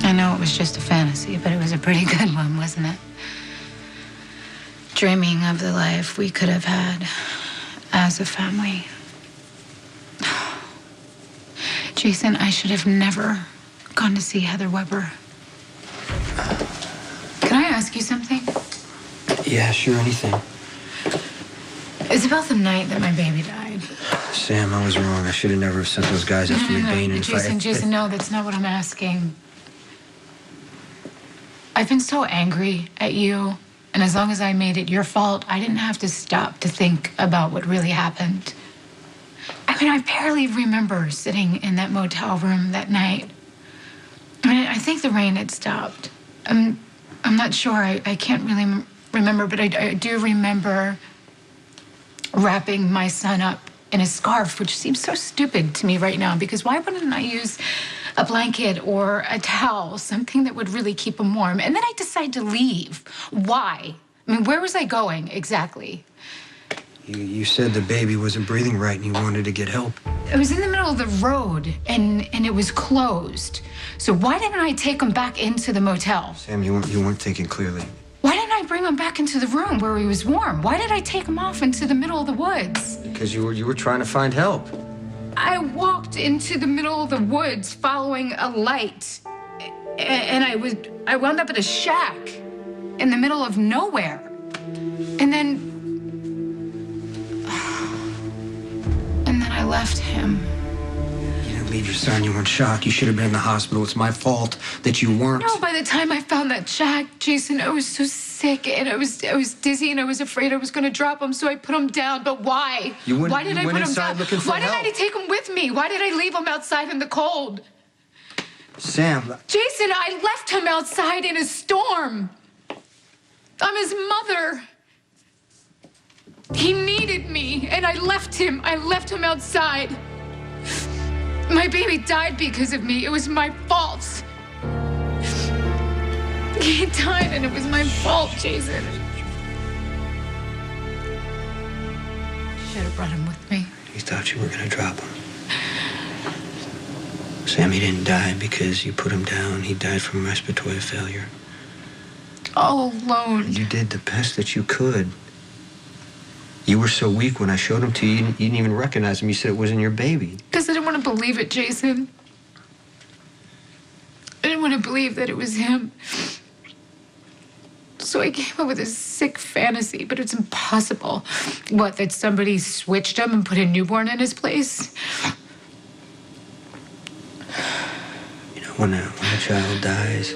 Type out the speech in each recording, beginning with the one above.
I know it was just a fantasy, but it was a pretty good one, wasn't it? Dreaming of the life we could have had as a family. Jason, I should have never gone to see Heather Weber. Can I ask you something? Yeah, sure, anything. It's about the night that my baby died. Sam, I was wrong. I should have never sent those guys after McBain. No, Jason, no, that's not what I'm asking. I've been so angry at you, and as long as I made it your fault, I didn't have to stop to think about what really happened. I mean, I barely remember sitting in that motel room that night. I mean, I think the rain had stopped. I'm not sure. I can't really remember, but I do remember wrapping my son up in a scarf, which seems so stupid to me right now, because why wouldn't I use a blanket or a towel, something that would really keep him warm? And then I decide to leave. Why? I mean, where was I going exactly? You said the baby wasn't breathing right and you wanted to get help. It was in the middle of the road, and it was closed. So why didn't I take him back into the motel? Sam, you weren't thinking clearly. Why didn't I bring him back into the room where he was warm? Why did I take him off into the middle of the woods? Because you were trying to find help. I walked into the middle of the woods following a light, and I wound up at a shack in the middle of nowhere. And then I left him. You didn't leave your son. You were in shock. You should have been in the hospital. It's my fault that you weren't. No, by the time I found that shack, Jason, I was so sick, and I was dizzy, and I was afraid I was going to drop him, so I put him down. But why? Why did I put him down? Why didn't I take him with me? Why did I leave him outside in the cold? Sam. Jason, I left him outside in a storm. I'm his mother. He needed me, and I left him. I left him outside. My baby died because of me. It was my fault. He died, and it was my fault, Jason. Should have brought him with me. You thought you were going to drop him. Sam, he didn't die because you put him down. He died from respiratory failure. All alone. You did the best that you could. You were so weak when I showed him to you, you didn't even recognize him. You said it wasn't your baby. Because I didn't want to believe it, Jason. I didn't want to believe that it was him. So I came up with a sick fantasy, but it's impossible. What, that somebody switched him and put a newborn in his place? You know, when a child dies,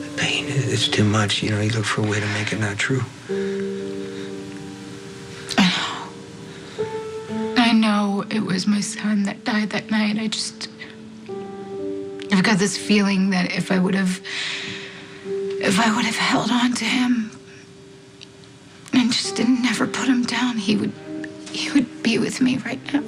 the pain is too much. You know, you look for a way to make it not true. I know it was my son that died that night. I've got this feeling that if I would have held on to him and just didn't never put him down, he would be with me right now.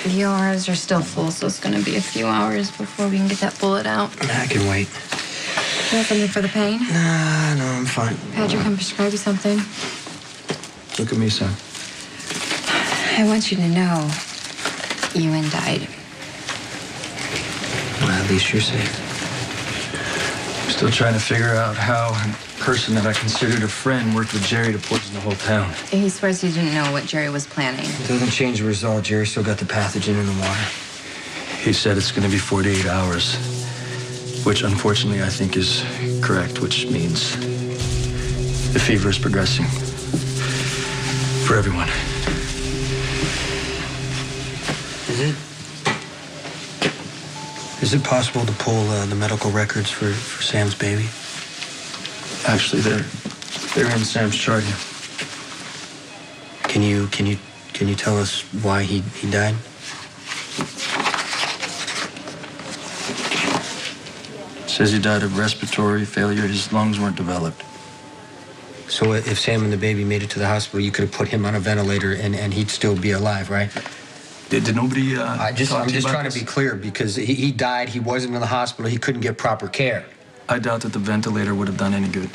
The ORs are still full, so it's going to be a few hours before we can get that bullet out. I can wait. You want something for the pain? Nah, no, I'm fine. Patrick can prescribe you something. Look at me, son. I want you to know Ewan died. Well, at least you're safe. I'm still trying to figure out how a person that I considered a friend worked with Jerry to poison the whole town. He swears he didn't know what Jerry was planning. It doesn't change the result. Jerry still got the pathogen in the water. He said it's going to be 48 hours, which unfortunately I think is correct, which means the fever is progressing for everyone. Is it possible to pull the medical records for Sam's baby? Actually, they're in Sam's chart here. Can you tell us why he died? Says he died of respiratory failure. His lungs weren't developed. So if Sam and the baby made it to the hospital, you could have put him on a ventilator and he'd still be alive, right? Did nobody I'm talk to you just about trying this? to be clear because he died. He wasn't in the hospital. He couldn't get proper care. I doubt that the ventilator would have done any good.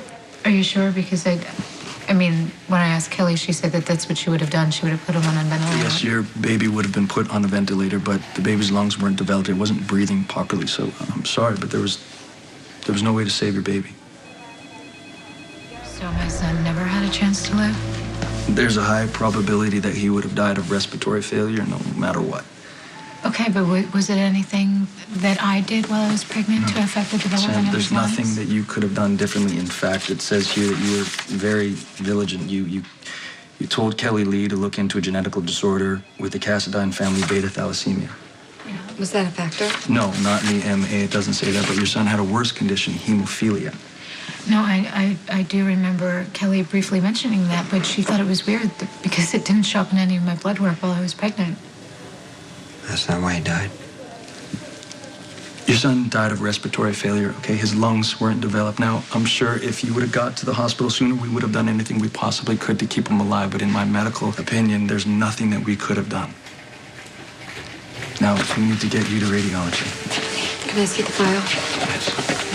Are you sure? Because I mean, when I asked Kelly, she said that that's what she would have done. She would have put him on a ventilator. Yes, your baby would have been put on a ventilator, but the baby's lungs weren't developed. It wasn't breathing properly. So I'm sorry, but there was no way to save your baby. So my son never had a chance to live? There's a high probability that he would have died of respiratory failure no matter what. Okay, but was it anything that I did while I was pregnant to affect the development Sam, of there's his lungs? nothing that you could have done differently. In fact, it says here that you were very diligent. You told Kelly Lee to look into a genetical disorder with the Cassadine family beta thalassemia. Was that a factor? No, not in the MA. It doesn't say that, but your son had a worse condition, hemophilia. No, I do remember Kelly briefly mentioning that, but she thought it was weird because it didn't show up in any of my blood work while I was pregnant. That's not why he died. Your son died of respiratory failure, okay? His lungs weren't developed. Now, I'm sure if you would have got to the hospital sooner, we would have done anything we possibly could to keep him alive. But in my medical opinion, there's nothing that we could have done. Now, we need to get you to radiology. Can I see the file? Yes.